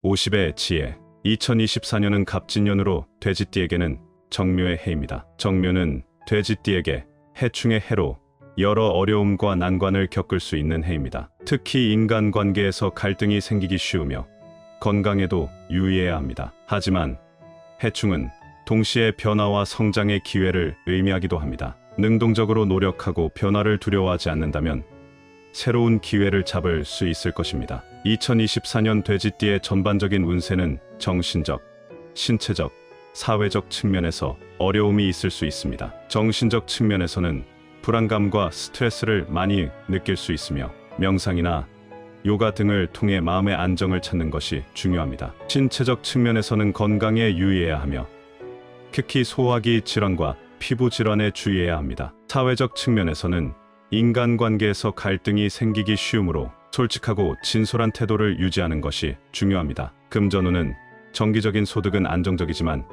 50의 지혜. 2024년은 갑진년으로 돼지띠에게는 정묘의 해입니다. 정묘는 돼지띠에게 해충의 해로 여러 어려움과 난관을 겪을 수 있는 해입니다. 특히 인간관계에서 갈등이 생기기 쉬우며 건강에도 유의해야 합니다. 하지만 해충은 동시에 변화와 성장의 기회를 의미하기도 합니다. 능동적으로 노력하고 변화를 두려워하지 않는다면 새로운 기회를 잡을 수 있을 것입니다. 2024년 돼지띠의 전반적인 운세는 정신적, 신체적, 사회적 측면에서 어려움이 있을 수 있습니다. 정신적 측면에서는 불안감과 스트레스를 많이 느낄 수 있으며 명상이나 요가 등을 통해 마음의 안정을 찾는 것이 중요합니다. 신체적 측면에서는 건강에 유의해야 하며 특히 소화기 질환과 피부 질환에 주의해야 합니다. 사회적 측면에서는 인간관계에서 갈등이 생기기 쉬우므로 솔직하고 진솔한 태도를 유지하는 것이 중요합니다. 금전운은 정기적인 소득은 안정적이지만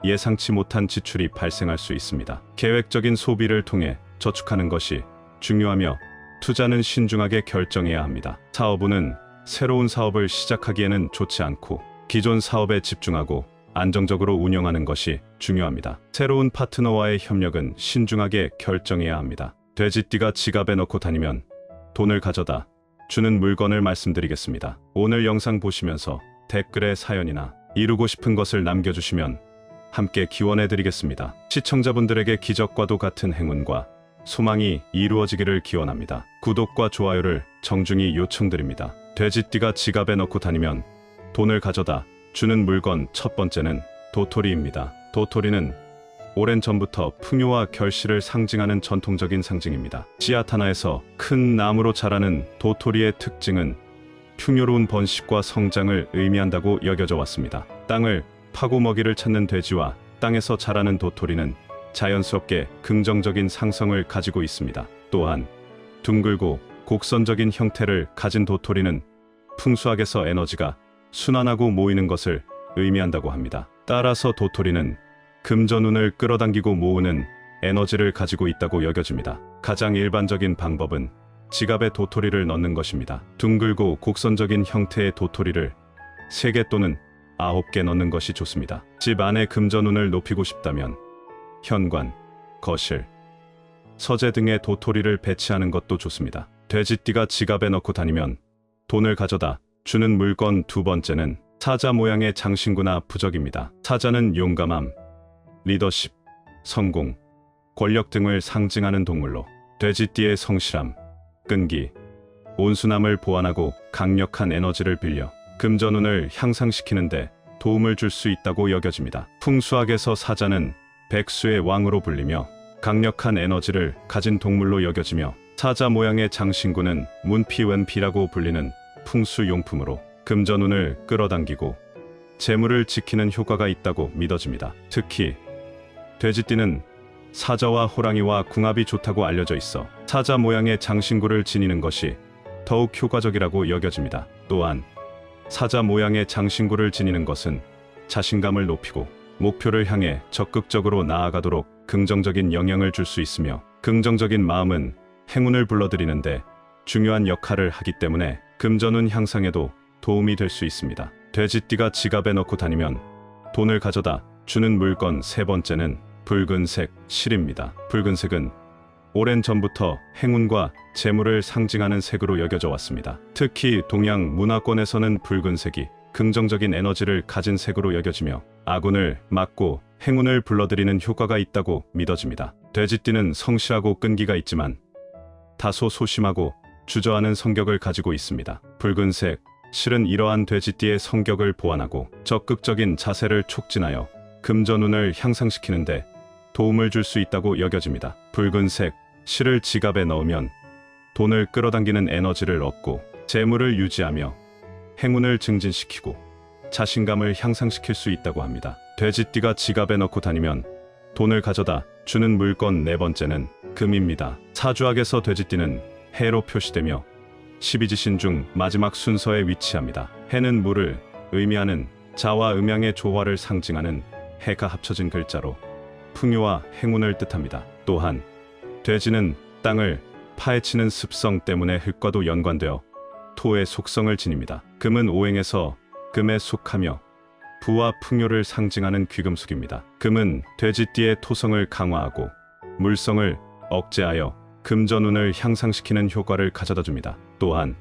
예상치 못한 지출이 발생할 수 있습니다. 계획적인 소비를 통해 저축하는 것이 중요하며 투자는 신중하게 결정해야 합니다. 사업운은 새로운 사업을 시작하기에는 좋지 않고 기존 사업에 집중하고 안정적으로 운영하는 것이 중요합니다. 새로운 파트너와의 협력은 신중하게 결정해야 합니다. 돼지띠가 지갑에 넣고 다니면 돈을 가져다 주는 물건을 말씀드리겠습니다. 오늘 영상 보시면서 댓글에 사연이나 이루고 싶은 것을 남겨주시면 함께 기원해드리겠습니다. 시청자분들에게 기적과도 같은 행운과 소망이 이루어지기를 기원합니다. 구독과 좋아요를 정중히 요청드립니다. 돼지띠가 지갑에 넣고 다니면 돈을 가져다 주는 물건 첫 번째는 도토리입니다. 도토리는 오랜 전부터 풍요와 결실을 상징하는 전통적인 상징입니다. 씨앗 하나에서 큰 나무로 자라는 도토리의 특징은 풍요로운 번식과 성장을 의미한다고 여겨져 왔습니다. 땅을 파고 먹이를 찾는 돼지와 땅에서 자라는 도토리는 자연스럽게 긍정적인 상성을 가지고 있습니다. 또한 둥글고 곡선적인 형태를 가진 도토리는 풍수학에서 에너지가 순환하고 모이는 것을 의미한다고 합니다. 따라서 도토리는 금전운을 끌어당기고 모으는 에너지를 가지고 있다고 여겨집니다. 가장 일반적인 방법은 지갑에 도토리를 넣는 것입니다. 둥글고 곡선적인 형태의 도토리를 3개 또는 9개 넣는 것이 좋습니다. 집 안의 금전운을 높이고 싶다면 현관, 거실, 서재 등에 도토리를 배치하는 것도 좋습니다. 돼지띠가 지갑에 넣고 다니면 돈을 가져다 주는 물건 두 번째는 사자 모양의 장신구나 부적입니다. 사자는 용감함, 리더십, 성공, 권력 등을 상징하는 동물로 돼지띠의 성실함, 끈기, 온순함을 보완하고 강력한 에너지를 빌려 금전운을 향상시키는데 도움을 줄 수 있다고 여겨집니다. 풍수학에서 사자는 백수의 왕으로 불리며 강력한 에너지를 가진 동물로 여겨지며 사자 모양의 장신구는 문피wen피라고 불리는 풍수용품으로 금전운을 끌어당기고 재물을 지키는 효과가 있다고 믿어집니다. 특히 돼지띠는 사자와 호랑이와 궁합이 좋다고 알려져 있어 사자 모양의 장신구를 지니는 것이 더욱 효과적이라고 여겨집니다. 또한 사자 모양의 장신구를 지니는 것은 자신감을 높이고 목표를 향해 적극적으로 나아가도록 긍정적인 영향을 줄 수 있으며 긍정적인 마음은 행운을 불러들이는데 중요한 역할을 하기 때문에 금전운 향상에도 도움이 될 수 있습니다. 돼지띠가 지갑에 넣고 다니면 돈을 가져다 주는 물건 세 번째는 붉은색 실입니다. 붉은색은 오랜 전부터 행운과 재물을 상징하는 색으로 여겨져 왔습니다. 특히 동양 문화권에서는 붉은색이 긍정적인 에너지를 가진 색으로 여겨지며 아군을 막고 행운을 불러들이는 효과가 있다고 믿어집니다. 돼지띠는 성실하고 끈기가 있지만 다소 소심하고 주저하는 성격을 가지고 있습니다. 붉은색 실은 이러한 돼지띠의 성격을 보완하고 적극적인 자세를 촉진하여 금전운을 향상시키는데 도움을 줄 수 있다고 여겨집니다. 붉은색 실을 지갑에 넣으면 돈을 끌어당기는 에너지를 얻고 재물을 유지하며 행운을 증진시키고 자신감을 향상시킬 수 있다고 합니다. 돼지띠가 지갑에 넣고 다니면 돈을 가져다 주는 물건 네 번째는 금입니다. 사주학에서 돼지띠는 해로 표시되며 12지신 중 마지막 순서에 위치합니다. 해는 물을 의미하는 자와 음양의 조화를 상징하는 해가 합쳐진 글자로 풍요와 행운을 뜻합니다. 또한 돼지는 땅을 파헤치는 습성 때문에 흙과도 연관되어 토의 속성을 지닙니다. 금은 오행에서 금에 속하며 부와 풍요를 상징하는 귀금속입니다. 금은 돼지띠의 토성을 강화하고 물성을 억제하여 금전운을 향상시키는 효과를 가져다 줍니다. 또한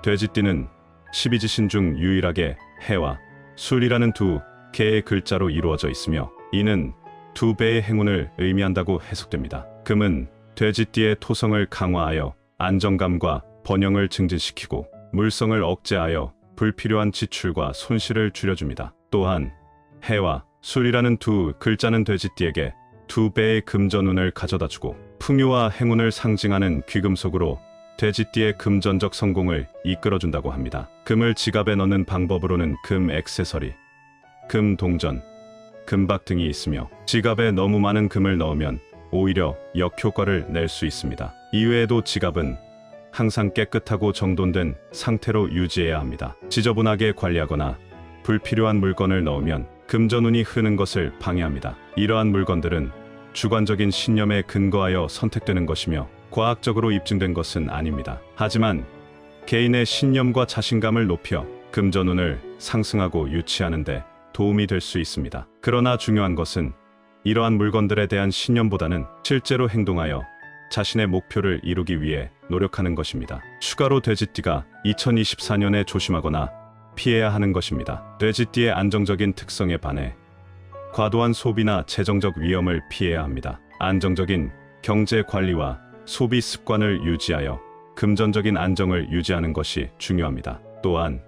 돼지띠는 12지신 중 유일하게 해와 술이라는 두 개의 글자로 이루어져 있으며 이는 두 배의 행운을 의미한다고 해석됩니다. 금은 돼지띠의 토성을 강화하여 안정감과 번영을 증진시키고 물성을 억제하여 불필요한 지출과 손실을 줄여줍니다. 또한 해와 술이라는 두 글자는 돼지띠에게 두 배의 금전운을 가져다주고 풍요와 행운을 상징하는 귀금속으로 돼지띠의 금전적 성공을 이끌어준다고 합니다. 금을 지갑에 넣는 방법으로는 금 액세서리, 금 동전, 금박 등이 있으며 지갑에 너무 많은 금을 넣으면 오히려 역효과를 낼 수 있습니다. 이외에도 지갑은 항상 깨끗하고 정돈된 상태로 유지해야 합니다. 지저분하게 관리하거나 불필요한 물건을 넣으면 금전운이 흐르는 것을 방해합니다. 이러한 물건들은 주관적인 신념에 근거하여 선택되는 것이며 과학적으로 입증된 것은 아닙니다. 하지만 개인의 신념과 자신감을 높여 금전운을 상승하고 유치하는 데 도움이 될 수 있습니다. 그러나 중요한 것은 이러한 물건들에 대한 신념보다는 실제로 행동하여 자신의 목표를 이루기 위해 노력하는 것입니다. 추가로 돼지띠가 2024년에 조심하거나 피해야 하는 것입니다. 돼지띠의 안정적인 특성에 반해 과도한 소비나 재정적 위험을 피해야 합니다. 안정적인 경제 관리와 소비 습관을 유지하여 금전적인 안정을 유지하는 것이 중요합니다. 또한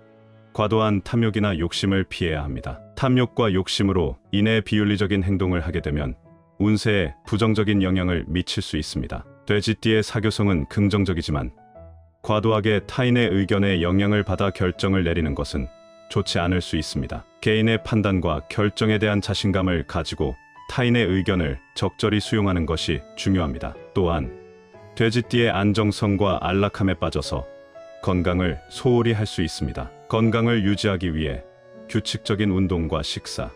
과도한 탐욕이나 욕심을 피해야 합니다. 탐욕과 욕심으로 인해 비윤리적인 행동을 하게 되면 운세에 부정적인 영향을 미칠 수 있습니다. 돼지띠의 사교성은 긍정적이지만 과도하게 타인의 의견에 영향을 받아 결정을 내리는 것은 좋지 않을 수 있습니다. 개인의 판단과 결정에 대한 자신감을 가지고 타인의 의견을 적절히 수용하는 것이 중요합니다. 또한 돼지띠의 안정성과 안락함에 빠져서 건강을 소홀히 할 수 있습니다. 건강을 유지하기 위해 규칙적인 운동과 식사,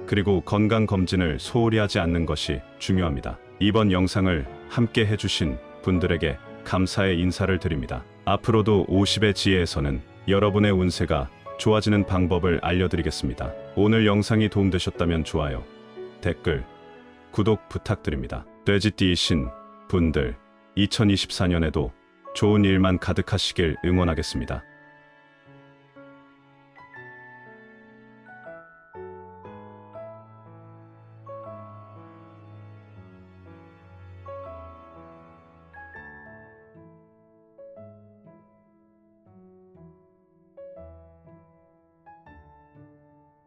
그리고 건강검진을 소홀히 하지 않는 것이 중요합니다. 이번 영상을 함께 해주신 분들에게 감사의 인사를 드립니다. 앞으로도 50의 지혜에서는 여러분의 운세가 좋아지는 방법을 알려드리겠습니다. 오늘 영상이 도움되셨다면 좋아요, 댓글, 구독 부탁드립니다. 돼지띠이신 분들 2024년에도 좋은 일만 가득하시길 응원하겠습니다.